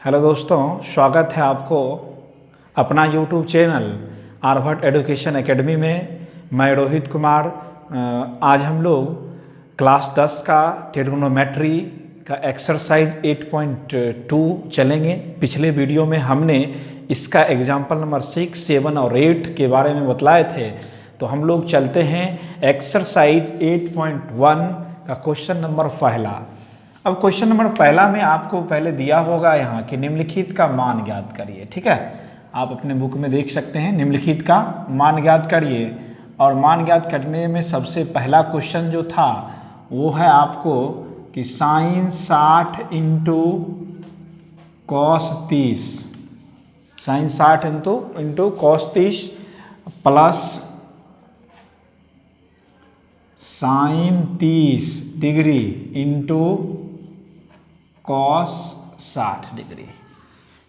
Hello दोस्तों, स्वागत है आपको अपना YouTube channel Aryabhatta education academy में। मैं रोहित कुमार। आज हम लोग क्लास 10 का ट्रिग्नोमेट्री का एक्सरसाइज 8.2 चलेंगे। पिछले वीडियो में हमने इसका एग्जाम्पल नंबर 6, 7 और 8 के बारे में बतलाए थे। तो हम लोग चलते हैं एक्सरसाइज 8.1 का क्वेश्चन नंबर पहला। अब क्वेश्चन नंबर पहला में आपको पहले दिया होगा यहाँ कि निम्नलिखित का मान ज्ञात करिए। ठीक है, आप अपने बुक में देख सकते हैं निम्नलिखित का मान ज्ञात करिए। और मान ज्ञात करने में सबसे पहला क्वेश्चन जो था वो है आपको कि sine 60 into cos 30, sine 60 into cos 30 plus sine 30 degree into cos 60 degree.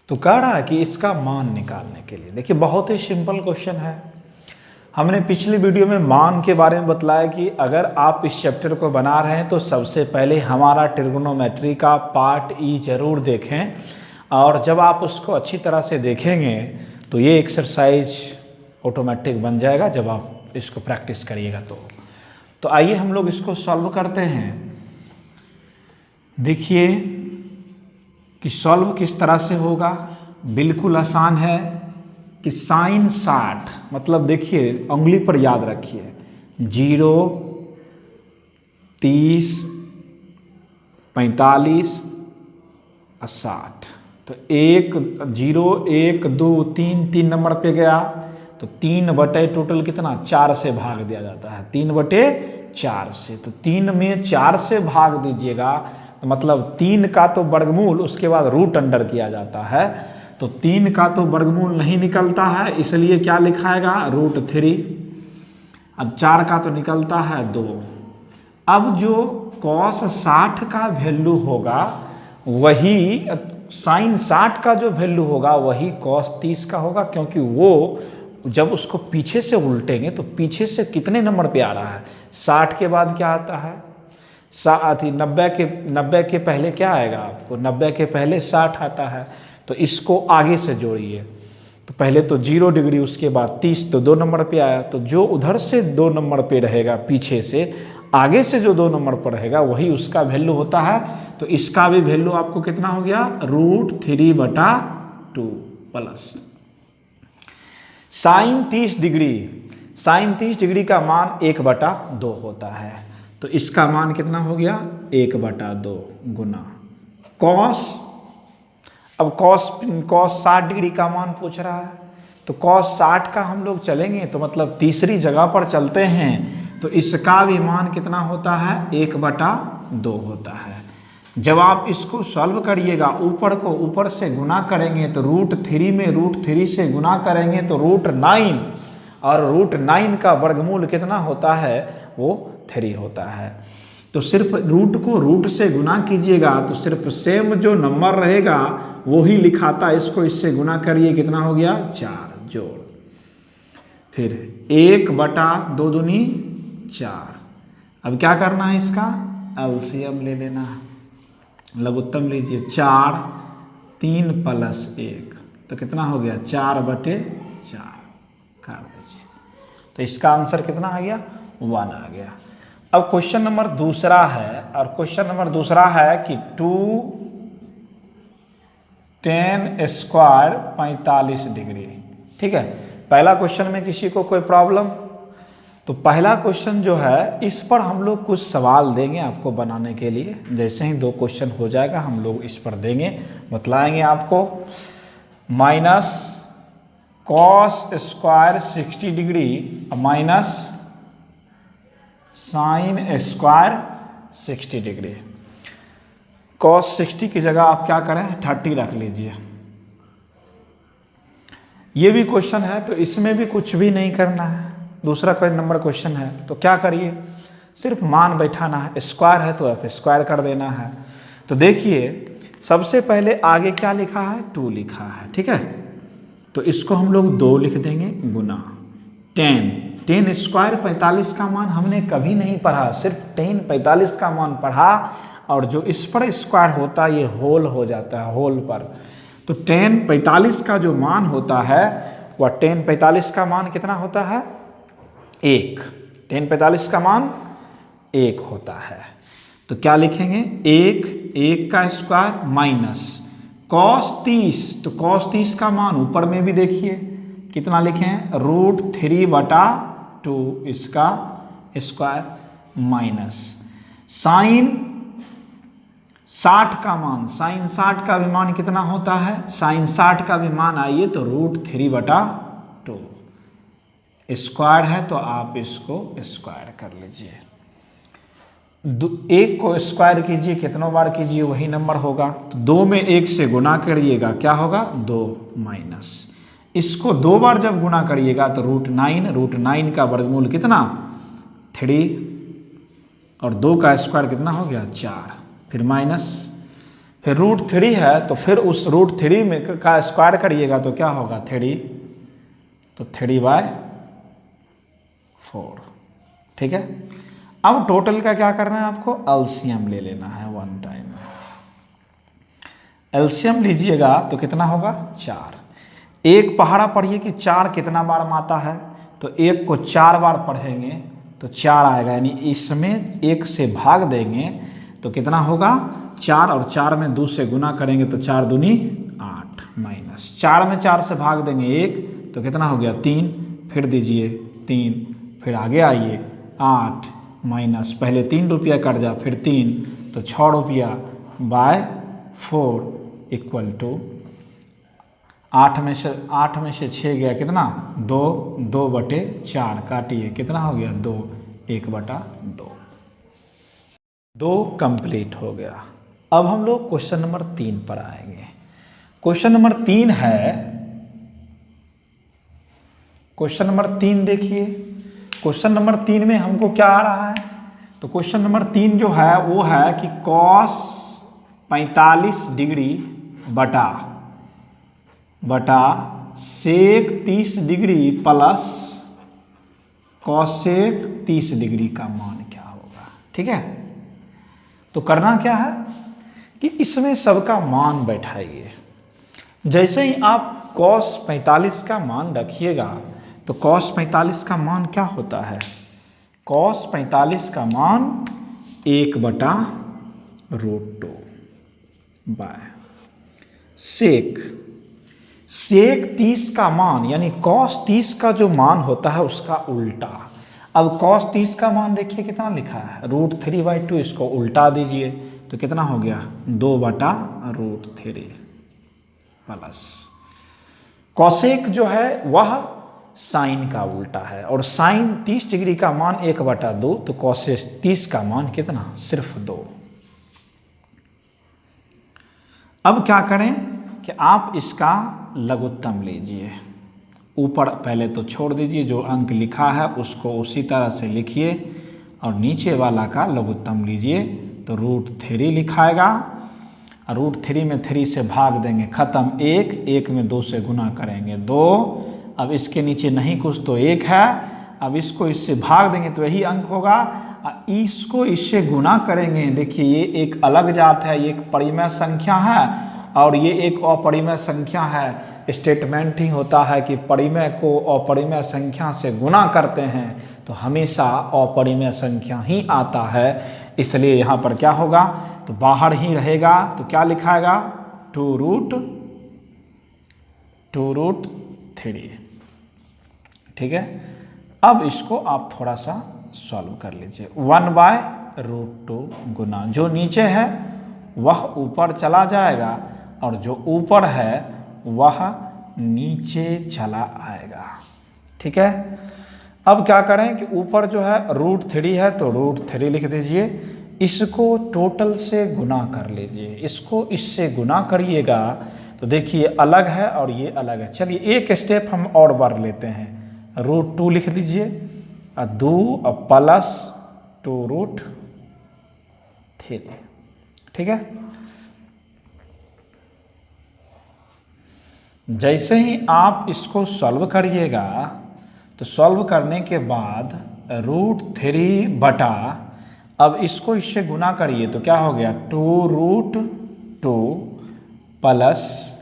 तो कह रहा है कि इसका मान निकालने के लिए, देखिए बहुत ही सिंपल क्वेश्चन है। हमने पिछली वीडियो में मान के बारे में बतलाया कि अगर आप इस चैप्टर को बना रहे हैं तो सबसे पहले हमारा ट्रिग्नोमेट्री का पार्ट ई जरूर देखें, और जब आप उसको अच्छी तरह से देखेंगे तो ये एक्सरसाइज ऑटोमेटिक बन जाएगा जब आप इसको प्रैक्टिस करिएगा। तो आइए हम लोग इसको सॉल्व करते हैं। देखिए कि सॉल्व किस तरह से होगा, बिल्कुल आसान है। कि साइन 60 मतलब देखिए उंगली पर याद रखिए 0, 30, 45 और 60। तो 0, 1, 2, 3 नंबर पे गया तो 3 बटे टोटल कितना 4 से भाग दिया जाता है, 3 बटे 4 से। तो 3 में 4 से भाग दीजिएगा तो मतलब 3 का तो वर्गमूल उसके बाद रूट अंडर किया जाता है। तो 3 का तो वर्गमूल नहीं निकलता है, इसलिए क्या लिखाएगा √3। अब 4 का तो निकलता है 2। अब जो कॉस 60 का वैल्यू होगा वही साइन 60 का जो वैल्यू होगा वही कॉस 30 का होगा, क्योंकि वो जब उसको पीछे से उल्टेंगे तो पीछे से कितने नंबर पे आ रहा है, 60 के बाद क्या आता है 90 के पहले क्या आएगा आपको, 90 के पहले 60 आता है। तो इसको आगे से जोड़िए। तो पहले तो 0 डिग्री, उसके बाद 30, तो 2 नंबर पे आया। तो जो उधर से 2 नंबर पे रहेगा पीछे से, आगे से जो 2 नंबर पर रहेगा वही उसका वैल्यू होता है। तो इसका भी वैल्यू आपको कितना हो गया √3/2 plus sine 30 degree. Sine 30 degree का मान 1/2 होता है। तो इसका मान कितना हो गया 1/2 गुना कॉस। अब कॉस 60 डिग्री का मान पूछ रहा है, तो कॉस 60 का हम लोग चलेंगे तो मतलब तीसरी जगह पर चलते हैं। तो इसका भी मान कितना होता है 1/2 होता है। जब आप इसको सॉल्व करिएगा ऊपर को ऊपर से गुना करेंगे तो √3 में √3 से गुना करेंगे तो √9, और √9 का वर्गमूल कितना होता है वो 3 होता है। तो सिर्फ रूट को रूट से गुना कीजिएगा तो सिर्फ सेम जो नंबर रहेगा वो ही लिखाता, इसको इससे गुना करिए कितना हो गया 4 जोड़ फिर 1/2 दूनी 4। अब क्या करना है, इसका एलसीएम ले लेना है, लघुत्तम लीजिए 4, 3 प्लस 1 तो कितना हो गया 4/4 कर दीजिए। तो इसका आंसर कितना आ गया 1 आ गया। अब क्वेश्चन नंबर दूसरा है, और क्वेश्चन नंबर दूसरा है कि 2tan² 45 डिग्री। ठीक है, पहला क्वेश्चन में किसी को कोई प्रॉब्लम? तो पहला क्वेश्चन जो है इस पर हम लोग कुछ सवाल देंगे आपको बनाने के लिए। जैसे ही 2 क्वेश्चन हो जाएगा हम लोग इस पर देंगे, बतलाएंगे आपको। Minus cos square 60 degree minus sine square 60 degree. Cos 60 की जगह आप क्या करें 30 रख लीजिए। ये भी क्वेश्चन है तो इसमें भी कुछ भी नहीं करना है, दूसरा कोई नंबर क्वेश्चन है। तो क्या करिए सिर्फ मान बैठाना है, स्क्वायर है तो f² कर देना है। तो देखिए सबसे पहले आगे क्या लिखा है 2 लिखा है। ठीक है, तो इसको हम लोग 2 लिख देंगे गुना 10 स्क्वायर 45 का मान हमने कभी नहीं पढ़ा, सिर्फ 45 का मान पढ़ा। और जो इस पर स्क्वायर होता है ये होल हो जाता है, होल पर। तो tan 45 का जो मान होता है वह tan 45 का मान कितना होता है? 1। tan 45 का मान 1 होता है। तो क्या लिखेंगे? 1 का स्क्वायर माइनस cos 30, तो cos 30 का मान ऊपर में भी देखिए कितना लिखें? √3/2 इसका स्क्वायर माइनस साइन 60 का मान, साइन 60 का भी मान कितना होता है? साइन 60 का भी मान आइए तो √3/2 स्क्वायर है, तो आप इसको स्क्वायर कर लीजिए। 1 को स्क्वायर कीजिए, कितनों बार कीजिए वही नंबर होगा। तो 2 में 1 से गुना करिएगा, क्या होगा? 2 माइनस इसको 2 बार जब गुना करिएगा तो √9 का वर्गमूल कितना? 3 और 2 का स्क्वायर कितना हो गया? 4, फिर माइनस, फिर √3 है तो फिर उस √3 में का स्क्वायर करिएगा तो क्या होगा? 3, तो 3/4। ठीक है। अब टोटल का क्या करना है आपको? एलसीएम ले लेना है वन टाइम। एलसीएम लीजिएगा तो कितना होगा? 4। एक पहाड़ा पढ़िए कि 4 कितना बार में आता है, तो 1 को 4 बार पढ़ेंगे तो 4 आएगा, यानी इसमें 1 से भाग देंगे तो कितना होगा? 4, और 4 में 2 से गुना करेंगे तो 4 दूनी 8 माइनस 4 में 4 से भाग देंगे 1 तो कितना हो गया? 3, फिर दीजिए 3, फिर आगे आइए 8 माइनस, पहले 3 रुपया कट जा, फिर 3 तो 6 रुपया बाय 4 इक्वल टू 8 में से 6 गया कितना? 2/4 काटिए कितना हो गया? 2, 1/2। 2 कंप्लीट हो गया। अब हम लोग क्वेश्चन नंबर 3 पर आएंगे। क्वेश्चन नंबर 3 है, क्वेश्चन नंबर 3 देखिए। क्वेश्चन नंबर 3 में हमको क्या आ रहा है? तो क्वेश्चन नंबर 3 जो है वो है कि cos 45 डिग्री बटा sec 30 degree plus cosec 30 degree का मान क्या होगा? ठीक है। तो करना क्या है कि इसमें सबका मान बैठाइए। जैसे ही आप cos 45 का मान रखिएगा तो cos 45 का मान क्या होता है? cos 45 का मान 1/√2 बाय sec 30 का मान, यानी cos 30 का जो मान होता है उसका उल्टा। अब cos 30 का मान देखिए कितना लिखा है? √3/2, इसको उल्टा दीजिए तो कितना हो गया? 2/√3 प्लस cosec जो है वह साइन का उल्टा है, और साइन 30 डिग्री का मान 1/2, तो cosec 30 का मान कितना? सिर्फ 2। अब क्या करें कि आप इसका लघुत्तम लीजिए। ऊपर पहले तो छोड़ दीजिए, जो अंक लिखा है उसको उसी तरह से लिखिए, और नीचे वाला का लघुत्तम लीजिए तो √3 लिखाएगा, और √3 में 3 से भाग देंगे, खत्म। 1 में 2 से गुना करेंगे 2, अब इसके नीचे नहीं कुछ तो 1 है, अब इसको इससे भाग देंगे तो यही अंक होगा, इसको इससे गुना करेंगे। देखिए ये एक अलग जात है, ये एक परिमेय संख्या है और ये एक अपरिमेय संख्या है। स्टेटमेंट ही होता है कि परिमेय को अपरिमेय संख्या से गुना करते हैं तो हमेशा अपरिमेय संख्या ही आता है, इसलिए यहाँ पर क्या होगा? तो बाहर ही रहेगा, तो क्या लिखाएगा? 2√3। ठीक है। अब इसको आप थोड़ा सा सॉल्व कर लीजिए। 1/√2 गुना जो नीचे है वह ऊपर चला जाएगा और जो ऊपर है वह नीचे चला आएगा। ठीक है। अब क्या करें कि ऊपर जो है √3 है तो √3 लिख दीजिए, इसको टोटल से गुना कर लीजिए, इसको इससे गुना करिएगा तो देखिए अलग है और ये अलग है। चलिए एक स्टेप हम और बार लेते हैं, √2 लिख लीजिए और 2 और प्लस 2√3। ठीक है। जैसे ही आप इसको सॉल्व करिएगा तो सॉल्व करने के बाद √3 बटा, अब इसको इससे गुना करिए तो क्या हो गया? 2√2 प्लस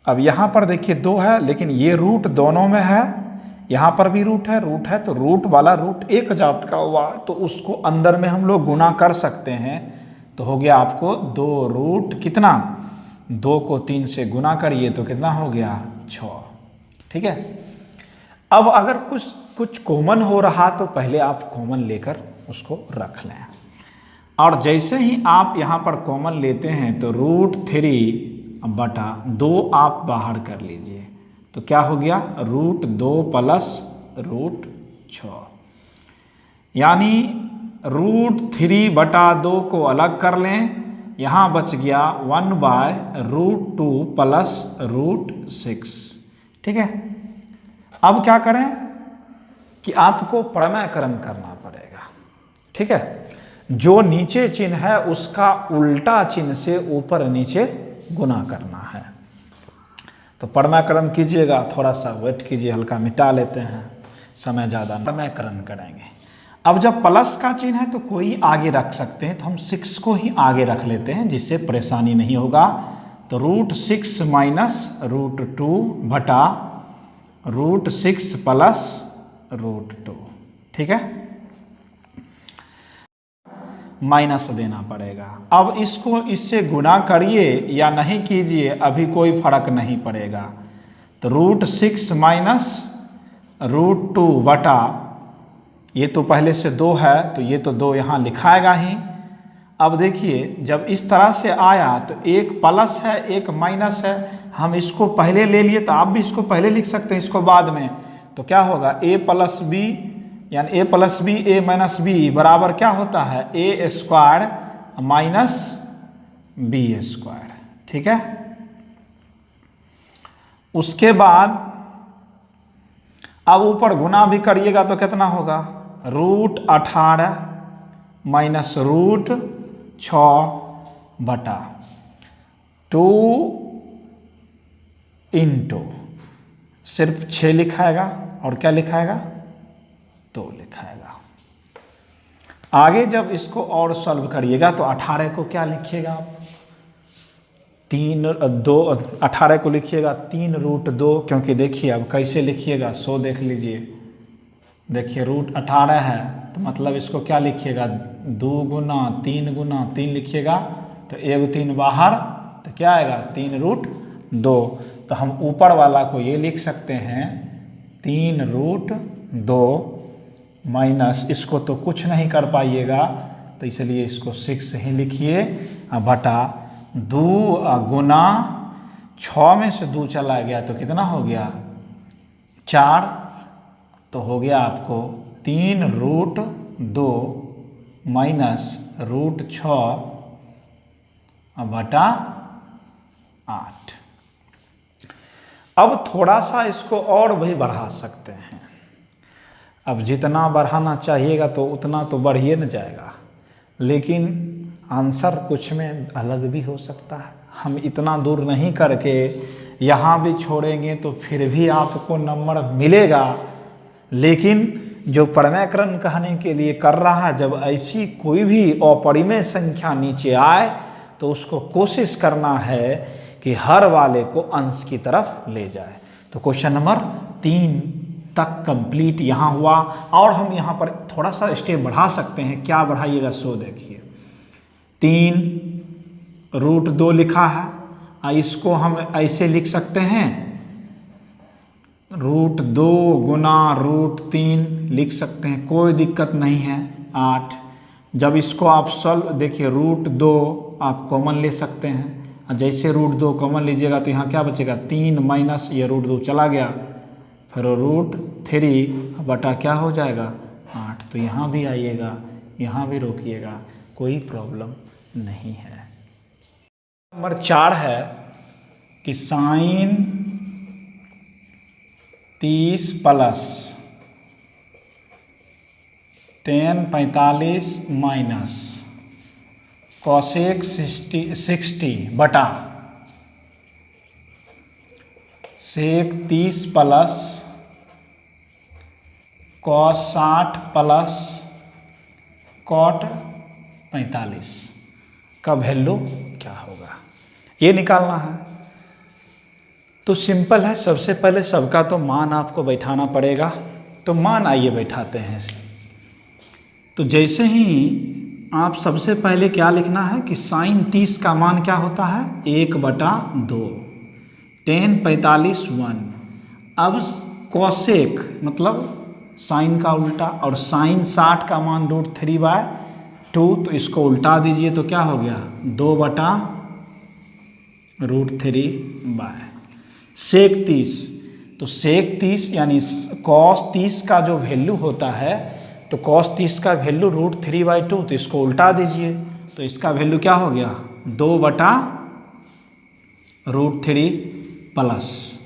अब यहाँ पर देखिए 2 है, लेकिन ये रूट दोनों में है, यहाँ पर भी रूट है तो रूट वाला रूट एक जात का हुआ, तो उसको अंदर में हम लोग गुना कर सकते हैं। तो हो गया आपको 2 रूट कितना, 2 को 3 से गुना करिए तो कितना हो गया 6। ठीक है। अब अगर कुछ कॉमन हो रहा तो पहले आप कॉमन लेकर उसको रख लें, और जैसे ही आप यहाँ पर कॉमन लेते हैं तो √3/2 आप बाहर कर लीजिए, तो क्या हो गया √2 + √6, यानी √3/2 को अलग कर लें, यहाँ बच गया 1/√2 + √6। ठीक है। अब क्या करें कि आपको प्रमेयकरण करना पड़ेगा। ठीक है। जो नीचे चिन्ह है उसका उल्टा चिन्ह से ऊपर नीचे गुना करना है। तो प्रमेयकरण कीजिएगा, थोड़ा सा वेट कीजिए, हल्का मिटा लेते हैं, समय ज़्यादा। प्रमेयकरण करेंगे। अब जब प्लस का चिन्ह है तो कोई आगे रख सकते हैं, तो हम 6 को ही आगे रख लेते हैं जिससे परेशानी नहीं होगा। तो √6 - √2/√6 + √2। ठीक है। माइनस देना पड़ेगा। अब इसको इससे गुना करिए या नहीं कीजिए, अभी कोई फर्क नहीं पड़ेगा। तो √6 - √2/, ये तो पहले से 2 है तो ये तो 2 यहाँ लिखाएगा ही। अब देखिए जब इस तरह से आया तो एक प्लस है एक माइनस है, हम इसको पहले ले लिए तो आप भी इसको पहले लिख सकते हैं, इसको बाद में। तो क्या होगा a + b, यानी a + b a - b बराबर क्या होता है a² - b²। ठीक है। उसके बाद अब ऊपर गुना भी करिएगा तो कितना होगा √18 - √6/2 इंटू सिर्फ 6 लिखाएगा और क्या लिखाएगा 2 लिखाएगा। आगे जब इसको और सॉल्व करिएगा तो 18 को क्या लिखिएगा आप 18 को लिखिएगा 3√2, क्योंकि देखिए अब कैसे लिखिएगा 100 देख लीजिए। देखिए √18 है तो मतलब इसको क्या लिखिएगा 2 गुना 3 गुना 3 लिखिएगा, तो 1 3 बाहर, तो क्या आएगा 3√2। तो हम ऊपर वाला को ये लिख सकते हैं 3√2 माइनस, इसको तो कुछ नहीं कर पाइएगा तो इसलिए इसको 6 ही लिखिए, बटा 2 गुना 6 में से 2 चला गया तो कितना हो गया 4, तो हो गया आपको 3√2 माइनस √6/8। अब थोड़ा सा इसको और भी बढ़ा सकते हैं। अब जितना बढ़ाना चाहिएगा तो उतना तो बढ़िए न जाएगा, लेकिन आंसर कुछ में अलग भी हो सकता है। हम इतना दूर नहीं करके यहाँ भी छोड़ेंगे तो फिर भी आपको नंबर मिलेगा, लेकिन जो प्रमेयकरण कहने के लिए कर रहा है, जब ऐसी कोई भी अपरिमेय संख्या नीचे आए तो उसको कोशिश करना है कि हर वाले को अंश की तरफ ले जाए। तो क्वेश्चन नंबर 3 तक कंप्लीट यहाँ हुआ, और हम यहाँ पर थोड़ा सा स्टेप बढ़ा सकते हैं। क्या बढ़ाइएगा 100 देखिए 3√2 लिखा है, इसको हम ऐसे लिख सकते हैं √2 गुना √3 लिख सकते हैं, कोई दिक्कत नहीं है 8। जब इसको आप सॉल्व देखिए √2 आप कॉमन ले सकते हैं, जैसे √2 कॉमन लीजिएगा तो यहाँ क्या बचेगा 3 माइनस ये √2 चला गया, फिर √3 बटा क्या हो जाएगा 8। तो यहाँ भी आइएगा, यहाँ भी रोकिएगा, कोई प्रॉब्लम नहीं है। नंबर 4 है कि sine 30 plus tan 45 minus cosec 60 बटा sec 30 plus cos 60 plus cot 45 का वैल्यू क्या होगा, ये निकालना है। तो सिंपल है, सबसे पहले सबका तो मान आपको बैठाना पड़ेगा। तो मान आइए बैठाते हैं। तो जैसे ही आप सबसे पहले क्या लिखना है कि साइन 30 का मान क्या होता है 1/2, tan 45 1। अब कोसेक मतलब साइन का उल्टा, और साइन 60 का मान √3/2, तो इसको उल्टा दीजिए तो क्या हो गया 2/√3/। सेक 30, तो सेक 30 यानी कॉस 30 का जो वैल्यू होता है, तो कॉस 30 का वैल्यू √3/2, तो इसको उल्टा दीजिए तो इसका वैल्यू क्या हो गया 2/√3 प्लस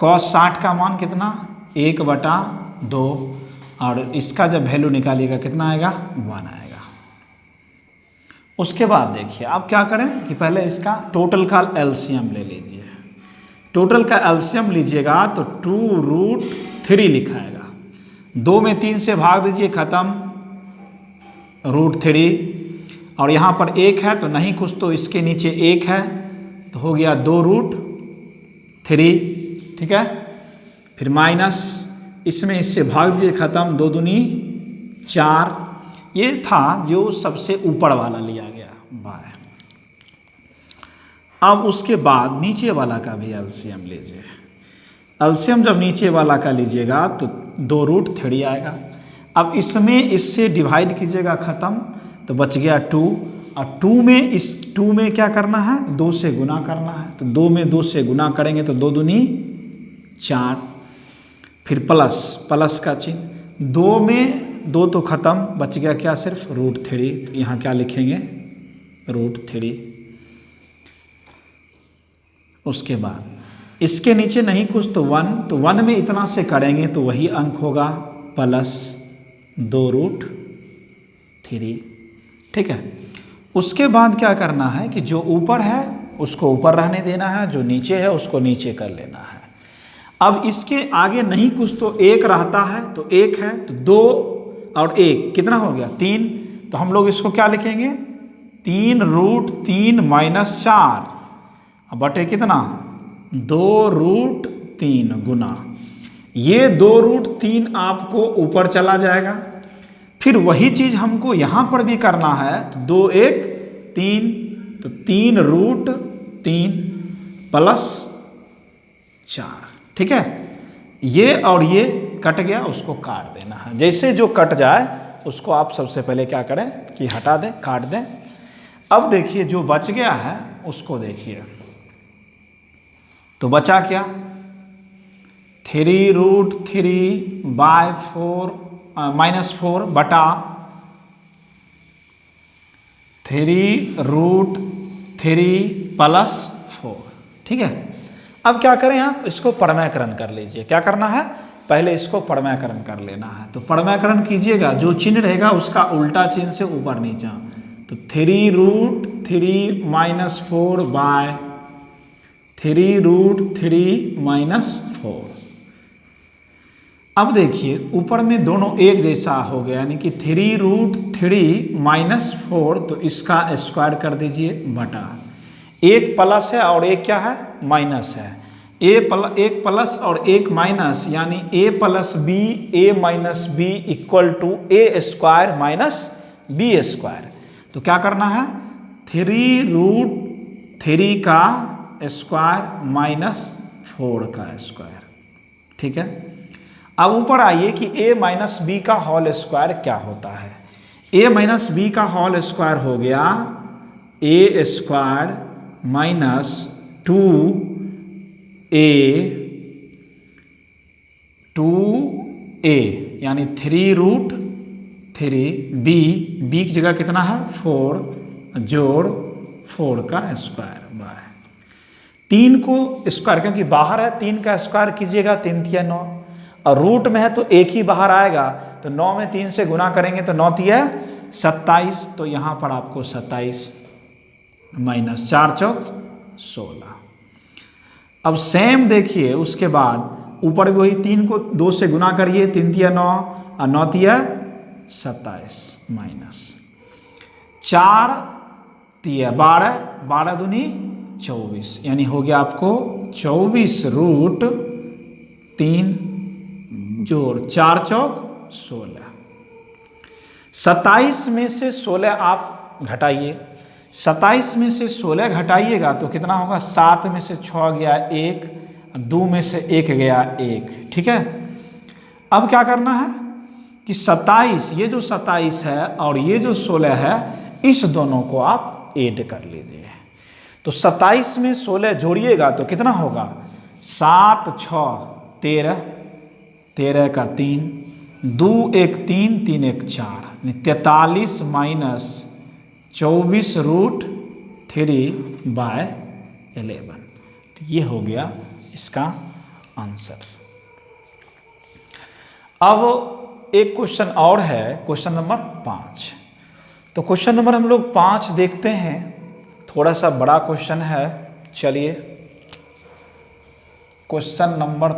कॉस 60 का मान कितना 1/2, और इसका जब वैल्यू निकालिएगा कितना आएगा 1 आएगा। उसके बाद देखिए आप क्या करें कि पहले इसका टोटल का एलसीएम ले लीजिए। टोटल का एलसीएम लीजिएगा तो 2√3 लिखाएगा, 2 में 3 से भाग दीजिए खत्म, √3, और यहाँ पर 1 है तो नहीं कुछ, तो इसके नीचे 1 है तो हो गया 2√3, ठीक है। फिर माइनस, इसमें इससे भाग दीजिए खत्म, 2 दूनी 4, ये था जो सबसे ऊपर वाला लिया गया बाय। अब उसके बाद नीचे वाला का भी एलसीएम लीजिए। एलसीएम जब नीचे वाला का लीजिएगा तो 2√3 आएगा। अब इसमें इससे डिवाइड कीजिएगा खत्म, तो बच गया 2, और 2 में इस 2 में क्या करना है 2 से गुना करना है, तो 2 में 2 से गुना करेंगे तो 2 दूनी 4, फिर प्लस प्लस का चिन्ह, 2 में 2 तो खत्म, बच गया क्या सिर्फ √3, तो यहाँ क्या लिखेंगे √3। उसके बाद इसके नीचे नहीं कुछ तो 1, तो 1 में इतना से करेंगे तो वही अंक होगा प्लस 2√3, ठीक है। उसके बाद क्या करना है कि जो ऊपर है उसको ऊपर रहने देना है, जो नीचे है उसको नीचे कर लेना है। अब इसके आगे नहीं कुछ तो 1 रहता है, तो 1 है तो 2 और 1 कितना हो गया 3, तो हम लोग इसको क्या लिखेंगे 3√3 - 4 बटे कितना 2√3 गुना, ये 2√3 आपको ऊपर चला जाएगा। फिर वही चीज हमको यहां पर भी करना है, तो 2 1 3, तो 3√3 प्लस 4, ठीक है। ये और ये कट गया, उसको काट देना है। जैसे जो कट जाए उसको आप सबसे पहले क्या करें कि हटा दें, काट दें। अब देखिए जो बच गया है उसको देखिए, तो बचा क्या 3√3/4 -4 बटा 3√3 प्लस 4, ठीक है। अब क्या करें आप इसको परमैकरण कर लीजिए। क्या करना है पहले इसको परमैकरण कर लेना है, तो परमैकरण कीजिएगा, जो चिन्ह रहेगा उसका उल्टा चिन्ह से ऊपर नीचा, तो 3√3 - 4/3√3 - 4। अब देखिए ऊपर में दोनों एक जैसा हो गया, यानी कि 3√3 - 4, तो इसका स्क्वायर कर दीजिए बटा, एक प्लस है और एक क्या है माइनस है, एक प्लस और एक माइनस, यानी a + b a - b = a² - b²। तो क्या करना है 3√3 का स्क्वायर - 4 का स्क्वायर, ठीक है। अब ऊपर आइए कि a - b का होल स्क्वायर क्या होता है। a - b का होल स्क्वायर हो गया a² - 2a यानी 3√3, b की जगह कितना है 4 जोड़ 4 का स्क्वायर बाय 3 को स्क्वायर, क्योंकि बाहर है 3 का स्क्वायर कीजिएगा 3 × 9, और रूट में है तो एक ही बाहर आएगा, तो 9 में 3 से गुना करेंगे तो 9 × 27, तो यहाँ पर आपको 27 - 4 × 4 = 16। अब सेम देखिए उसके बाद ऊपर भी वही 3 को 2 से गुना करिए, 3 × 9 और 9 × 27 माइनस 4 × 12, 12 दूनी 24, यानी हो गया आपको 24√3 जोड़ 4 चौक 16। 27 में से 16 आप घटाइए, 27 में से 16 घटाइएगा तो कितना होगा? 7 में से 6 गया 1, 2 में से 1 गया 1। ठीक है, अब क्या करना है कि 27, ये जो 27 है और ये जो 16 है, इस दोनों को आप ऐड कर लीजिए। तो 27 में 16 जोड़िएगा तो कितना होगा? 7 6 13, 13 का 3, 2 1 3, 3 1 4, 43 माइनस 24√3/11। तो ये हो गया इसका आंसर। अब एक क्वेश्चन और है, क्वेश्चन नंबर 5। तो क्वेश्चन नंबर हम लोग 5 देखते हैं, थोड़ा सा बड़ा क्वेश्चन है। चलिए क्वेश्चन नंबर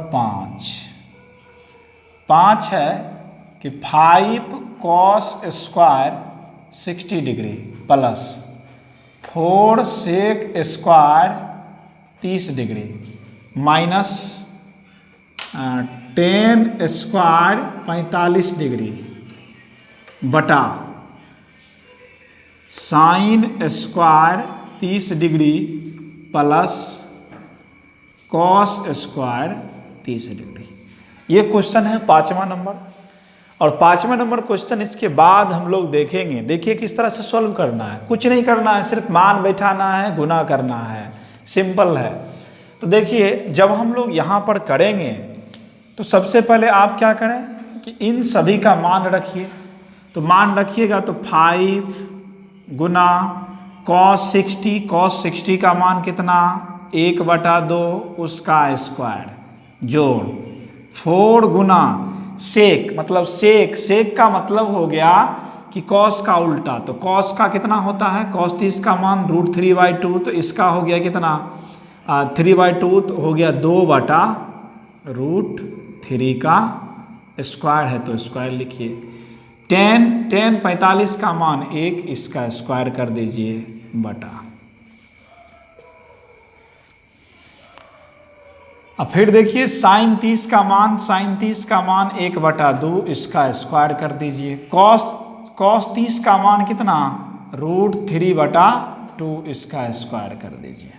5 है कि 5 cos square 60 degree plus 4 sec square 30 degree minus 10 square 45 degree बटा sine square 30 degree plus cos square 30 degree. ये क्वेश्चन है 5वां नंबर। और 5वां नंबर क्वेश्चन इसके बाद हम लोग देखेंगे। देखिए किस तरह से सॉल्व करना है, कुछ नहीं करना है, सिर्फ मान बैठाना है, गुना करना है, सिंपल है। तो देखिए जब हम लोग यहाँ पर करेंगे तो सबसे पहले आप क्या करें कि इन सभी का मान रखिए। तो मान रखिएगा तो 5 गुना cos 60 का मान कितना? 1/2 उसका स्क्वायर जोड़ 4 गुना सेक, मतलब सेक का मतलब हो गया कि cos का उल्टा। तो cos का कितना होता है? cos 30 का मान √3/2, तो इसका हो गया कितना? 3/2 तो हो गया 2/√3 का स्क्वायर है, तो स्क्वायर लिखिए। 10 45 का मान 1, इसका स्क्वायर कर दीजिए बटा। अब फिर देखिए साइन 30 का मान 1/2, इसका स्क्वायर कर दीजिए। कॉस 30 का मान कितना? √3/2, इसका स्क्वायर कर दीजिए।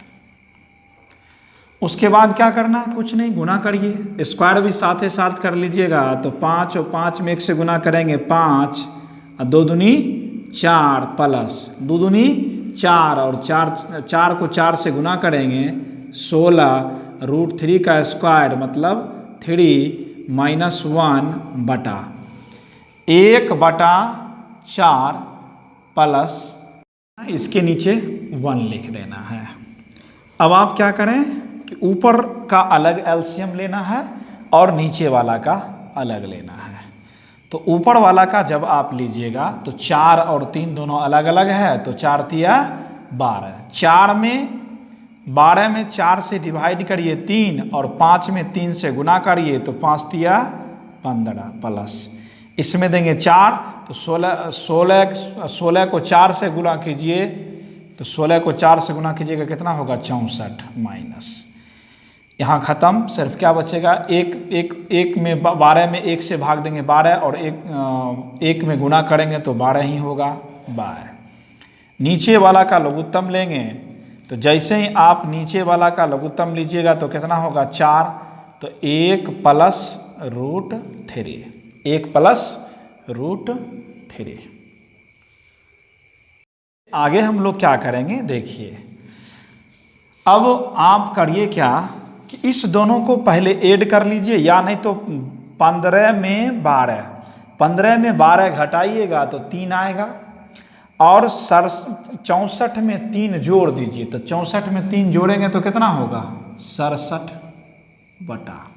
उसके बाद क्या करना है? कुछ नहीं, गुना करिए, स्क्वायर भी साथ ही साथ कर लीजिएगा। तो 5 और 5 में 1 से गुना करेंगे 5 और 2 दूनी 4 प्लस 2 दूनी 4 और 4 को 4 से गुना करेंगे 16√3 का स्क्वायर मतलब 3 माइनस 1 बटा 1/4 प्लस इसके नीचे 1 लिख देना है। अब आप क्या करें कि ऊपर का अलग एलसीएम लेना है और नीचे वाला का अलग लेना है। तो ऊपर वाला का जब आप लीजिएगा तो 4 और 3 दोनों अलग अलग है, तो 4 तिया 12, 4 में 12 में 4 से डिवाइड करिए 3 और 5 में 3 से गुना करिए तो 5 तिया 15 प्लस इसमें देंगे 4 तो 16 को 4 से गुना कीजिए तो 16 को 4 से गुना कीजिएगा कितना होगा 64 माइनस यहाँ ख़त्म। सिर्फ क्या बचेगा एक में 12 में 1 से भाग देंगे 12 और एक में गुना करेंगे तो 12 ही होगा 12। नीचे वाला का लघुत्तम लेंगे तो जैसे ही आप नीचे वाला का लघुत्तम लीजिएगा तो कितना होगा 4 तो 1 प्लस √3 1 प्लस √3। आगे हम लोग क्या करेंगे देखिए। अब आप करिए क्या कि इस दोनों को पहले ऐड कर लीजिए या नहीं तो 15 में 12 घटाइएगा तो 3 आएगा और 64 में 3 जोड़ दीजिए तो 64 में 3 जोड़ेंगे तो कितना होगा 67 बटा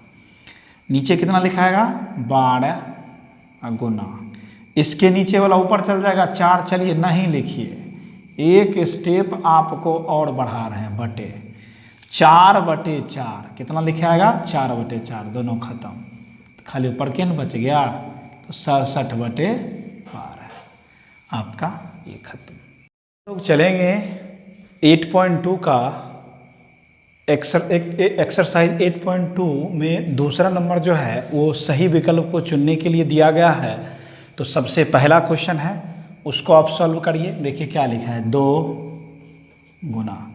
नीचे कितना लिखाएगा 12 गुना इसके नीचे वाला ऊपर चल जाएगा 4। चलिए नहीं लिखिए एक स्टेप आपको और बढ़ा रहे हैं बटे 4/4 कितना लिखाएगा 4/4 दोनों खत्म खाली ऊपर के न बच गया तो 67/12 आपका ये खत्म। लोग चलेंगे 8.2 का एक्सरसाइज 8.2 में दूसरा नंबर जो है वो सही विकल्प को चुनने के लिए दिया गया है। तो सबसे पहला क्वेश्चन है, उसको आप सॉल्व करिए। देखिए क्या लिखा है, 2 गुना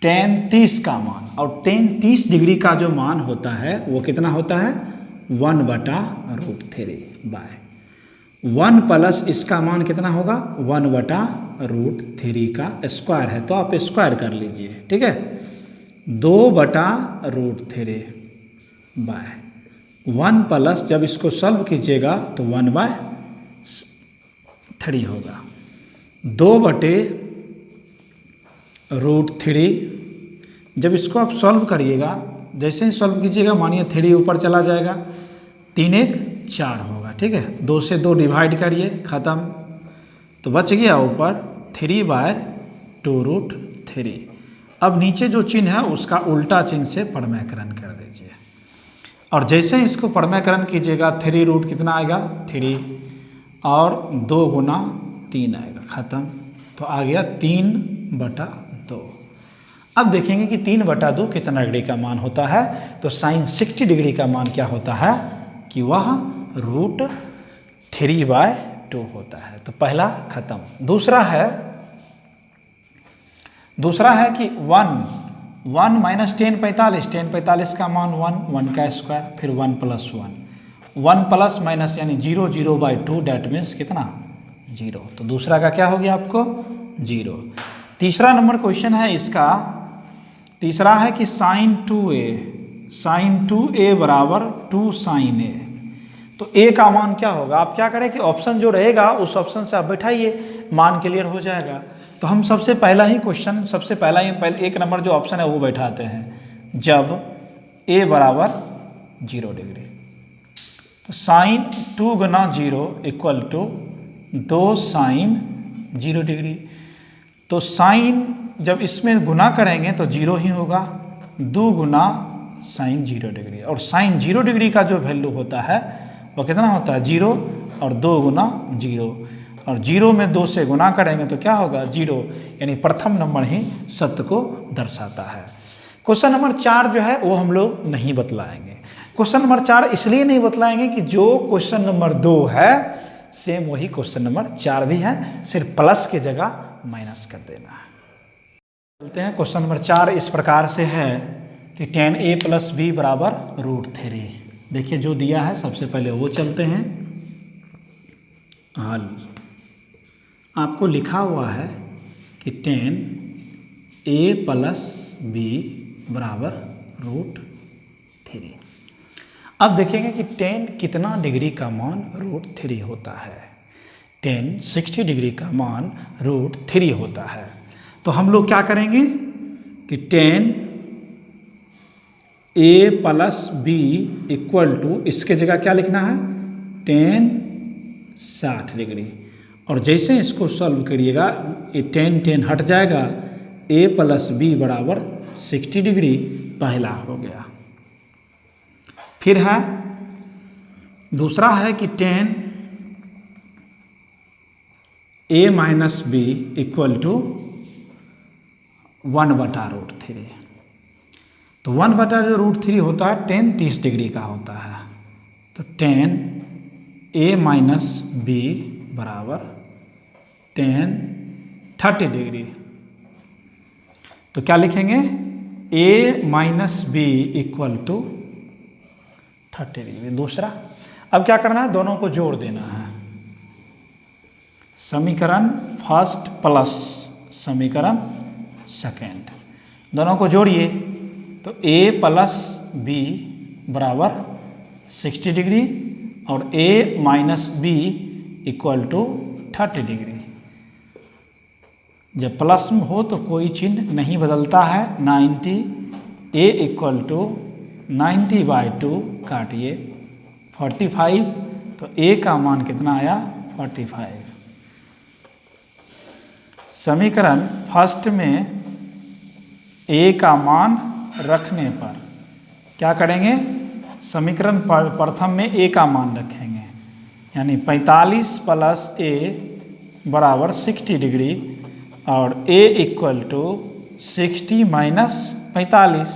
tan 30 का मान, और tan 30 डिग्री का जो मान होता है वो कितना होता है, 1/√3 बाय 1 प्लस इसका मान कितना होगा, 1/√3 का स्क्वायर है, तो आप स्क्वायर कर लीजिए, ठीक है। 2/√3 बाय 1 प्लस, जब इसको सॉल्व कीजिएगा तो 1/3 होगा। 2/√3, जब इसको आप सॉल्व करिएगा, जैसे ही सॉल्व कीजिएगा मानिए 3 ऊपर चला जाएगा, 3 1 4 होगा, ठीक है। 2 से 2 डिवाइड करिए, ख़त्म, तो बच गया ऊपर 3/2√3। अब नीचे जो चिन्ह है उसका उल्टा चिन्ह से परमैकरण कर दीजिए, और जैसे ही इसको परमैकरण कीजिएगा 3 रूट कितना आएगा, 3, और 2 गुना 3 आएगा, ख़त्म, तो आ गया 3/2। अब देखेंगे कि 3/2 कितना डिग्री का मान होता है। तो sin 60 डिग्री का मान क्या होता है कि वह √3/2 होता है। तो पहला खत्म। दूसरा है कि 1 माइनस 10 45 का मान 1 का स्क्वायर, फिर 1 + 1 प्लस माइनस यानी 0/2 डैट मीन्स कितना, 0। तो दूसरा का क्या हो गया आपको, 0। तीसरा नंबर क्वेश्चन है इसका, तीसरा है कि sin 2a बराबर 2 sin a। तो a का मान क्या होगा, आप क्या करें कि ऑप्शन जो रहेगा उस ऑप्शन से आप बैठाइए, मान क्लियर हो जाएगा। तो हम सबसे पहला ही एक नंबर जो ऑप्शन है वो बैठाते हैं, जब a बराबर 0 डिग्री। तो sin 2 गुना 0 = 2 sin 0 डिग्री। तो sin जब इसमें गुना करेंगे तो 0 ही होगा, 2 गुना sin 0 डिग्री, और sin 0 डिग्री का जो वैल्यू होता है वो कितना होता है, 0, और 2 गुना 0, और 0 में 2 से गुना करेंगे तो क्या होगा, 0, यानी प्रथम नंबर ही सत्य को दर्शाता है। क्वेश्चन नंबर 4 जो है वो हम लोग नहीं बतलाएंगे। क्वेश्चन नंबर 4 इसलिए नहीं बतलाएंगे कि जो क्वेश्चन नंबर 2 है सेम वही क्वेश्चन नंबर 4 भी है, सिर्फ प्लस की जगह माइनस कर देना है। चलते हैं, क्वेश्चन नंबर 4 इस प्रकार से है कि tan a + b बराबर √3। देखिए जो दिया है सबसे पहले वो चलते हैं हल। आपको लिखा हुआ है कि tan a + b बराबर √3। अब देखेंगे कि tan कितना डिग्री का मान √3 होता है। tan 60 डिग्री का मान √3 होता है। तो हम लोग क्या करेंगे कि tan a + b = इसके जगह क्या लिखना है, tan 60 डिग्री, और जैसे इसको सॉल्व करिएगा ये tan हट जाएगा, a + b बराबर 60 डिग्री पहला हो गया। फिर है दूसरा है कि tan a - b = 1/√3। तो 1/√3 होता है tan 30 डिग्री का होता है। तो tan a - b बराबर tan 30 डिग्री। तो क्या लिखेंगे, a - b = 30 डिग्री। दूसरा, अब क्या करना है, दोनों को जोड़ देना है। समीकरण फर्स्ट प्लस समीकरण सेकेंड, दोनों को जोड़िए। तो a + b बराबर 60 डिग्री और a - b = 30 डिग्री। जब प्लस में हो तो कोई चिन्ह नहीं बदलता है। 90 a = 90/2 काटिए 45, तो a का मान कितना आया, 45। समीकरण फर्स्ट में a का मान रखने पर क्या करेंगे, समीकरण प्रथम में a का मान रखेंगे, यानी 45 + a बराबर 60 डिग्री, और a = 60 - 45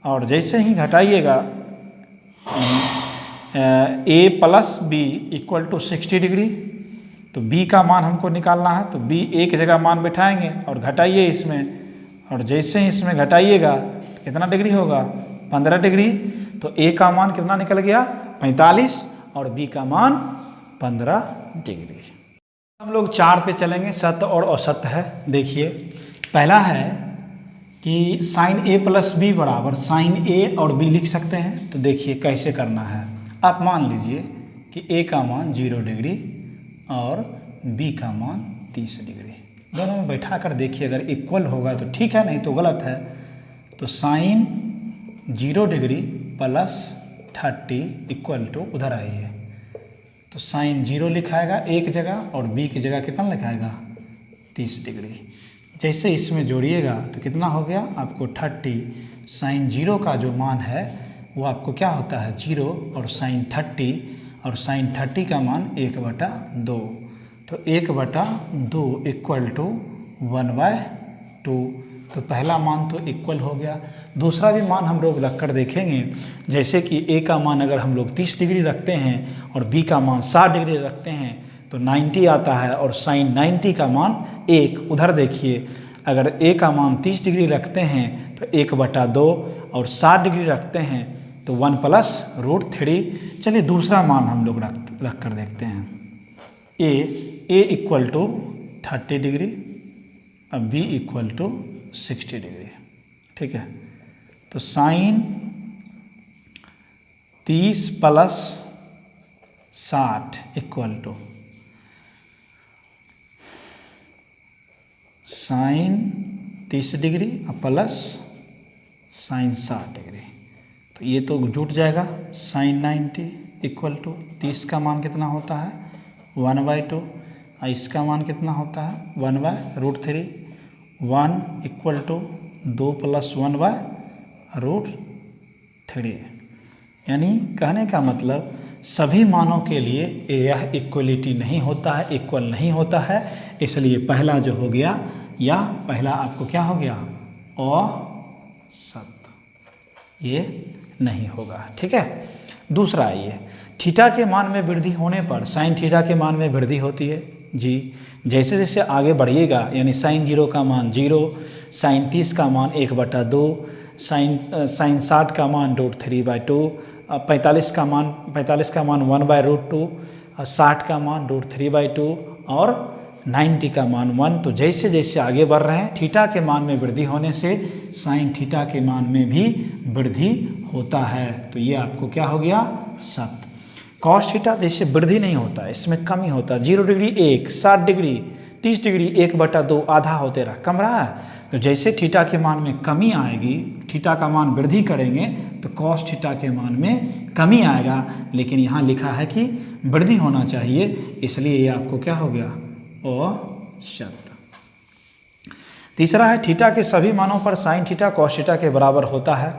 और जैसे ही घटाइएगा a plus B equal to 60 degree, तो b का मान हमको निकालना है, तो b एक जगह मान बैठाएंगे और घटाइए इसमें, और जैसे ही इसमें घटाइएगा तो कितना डिग्री होगा 15 डिग्री। तो a का मान कितना निकल गया 45 और b का मान 15 डिग्री। हम लोग 4 पे चलेंगे, सत्य और असत्य है। देखिए पहला है कि साइन a प्लस बी बराबर साइन a और b लिख सकते हैं। तो देखिए कैसे करना है। आप मान लीजिए कि a का मान 0 डिग्री और b का मान 30 डिग्री, दोनों में बैठा कर देखिए, अगर इक्वल होगा तो ठीक है, नहीं तो गलत है। तो sine 0 degree plus 30 equal to, उधर आइए, तो साइन 0 लिखाएगा एक जगह और b की जगह कितना लिखाएगा 30 डिग्री। जैसे इसमें जोड़िएगा तो कितना हो गया आपको 30। साइन 0 का जो मान है वो आपको क्या होता है 0, और साइन 30 का मान 1/2। तो 1/2 इक्वल टू 1/2। तो पहला मान तो इक्वल हो गया। दूसरा भी मान हम लोग रख कर देखेंगे, जैसे कि a का मान अगर हम लोग 30 डिग्री रखते हैं और b का मान 60 डिग्री रखते हैं तो 90 आता है, और साइन 90 का मान 1। उधर देखिए, अगर a का मान 30 डिग्री रखते हैं तो 1/2 और 60 डिग्री रखते हैं तो 1 + √3। चलिए दूसरा मान हम लोग रख कर देखते हैं। a इक्वल टू 30 डिग्री और b इक्वल टू 60 डिग्री, ठीक है। तो sine 30 + 60 equal to sine 30 degree plus sine 60 degree. तो ये तो जुट जाएगा। साइन 90 इक्वल टू 30 का मान कितना होता है 1/2 और इसका मान कितना होता है 1/√3। 1 इक्वल टू 2 + 1/√3। यानी कहने का मतलब सभी मानों के लिए यह इक्वलिटी नहीं होता है, इक्वल नहीं होता है। इसलिए पहला जो हो गया, या पहला आपको क्या हो गया असत्य, ये नहीं होगा, ठीक है। दूसरा ये थीटा के मान में वृद्धि होने पर साइन थीटा के मान में वृद्धि होती है जी। जैसे जैसे आगे बढ़िएगा, यानी साइन 0 का मान 0, साइन 30 का मान 1/2, साइन 60 का मान √3/2, 45 का मान 1/√2, 60 का मान √3/2 और 90 का मान 1। तो जैसे जैसे आगे बढ़ रहे हैं, थीटा के मान में वृद्धि होने से साइन थीटा के मान में भी वृद्धि होता है। तो ये आपको क्या हो गया सत्य। कॉस थीटा जैसे वृद्धि नहीं होता, इसमें कमी होता है। 0 डिग्री 1, 60 डिग्री 30 डिग्री 1/2 आधा होते रहा, कम रहा है। तो जैसे थीटा के मान में कमी आएगी, थीटा का मान वृद्धि करेंगे तो कॉस थीटा के मान में कमी आएगा। लेकिन यहाँ लिखा है कि वृद्धि होना चाहिए, इसलिए ये आपको क्या हो गया असत्य। तीसरा है थीटा के सभी मानों पर साइन थीटा कॉस थीटा के बराबर होता है।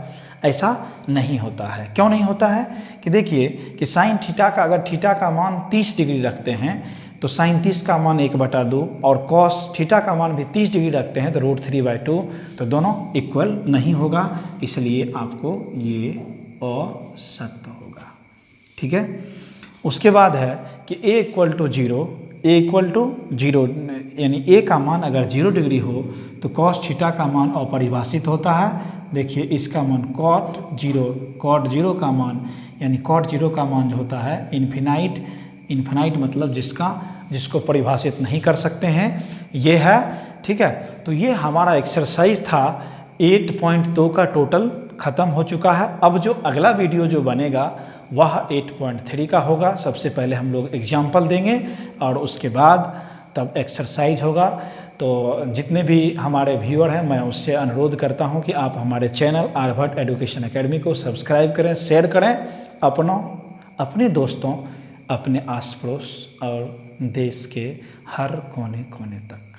ऐसा नहीं होता है। क्यों नहीं होता है कि देखिए कि साइन थीटा का, अगर थीटा का मान 30 डिग्री रखते हैं तो साइन 30 का मान 1/2 और कॉस थीटा का मान भी 30 डिग्री रखते हैं तो √3/2, तो दोनों इक्वल नहीं होगा। इसलिए आपको ये असत्य होगा, ठीक है। उसके बाद है कि a इक्वल टू 0, यानी a का मान अगर 0 डिग्री हो तो कॉस थीटा का मान अपरिभाषित होता है। देखिए इसका मान कॉट 0 का मान, यानी कॉट 0 का मान जो होता है इन्फिनाइट मतलब जिसको परिभाषित नहीं कर सकते हैं, ये है, ठीक है। तो ये हमारा एक्सरसाइज था 8.2 का टोटल ख़त्म हो चुका है। अब जो अगला वीडियो जो बनेगा वह 8.3 का होगा। सबसे पहले हम लोग एग्जाम्पल देंगे और उसके बाद तब एक्सरसाइज होगा। तो जितने भी हमारे व्यूअर हैं, मैं उससे अनुरोध करता हूं कि आप हमारे चैनल आर्यभट्ट एजुकेशन एकेडमी को सब्सक्राइब करें, शेयर करें अपने दोस्तों, अपने आस पड़ोस और देश के हर कोने कोने तक।